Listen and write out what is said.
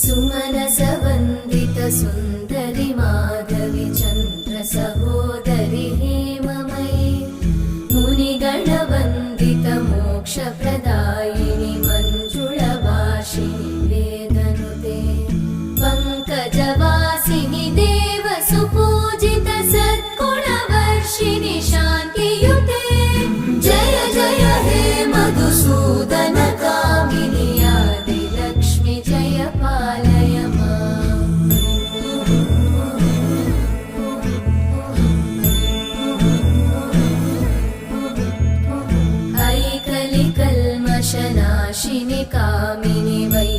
सुमनसवन्दित सुन्दरि माधवि चन्द्र सहोदरि हेममयि मुनिगणवन्दित मोक्षप्रदायिनि मञ्जुळभाषिणि वेदनुते पङ्कजवासिनि देवसुपूजित सद्गुणवर्षिणि शान्तियुते जय जय हे मधुसूदन कामिनि आदिलक्ष्मि जय पालय माम्। ऐकलिकल्मषनाशिनि कामिनि वै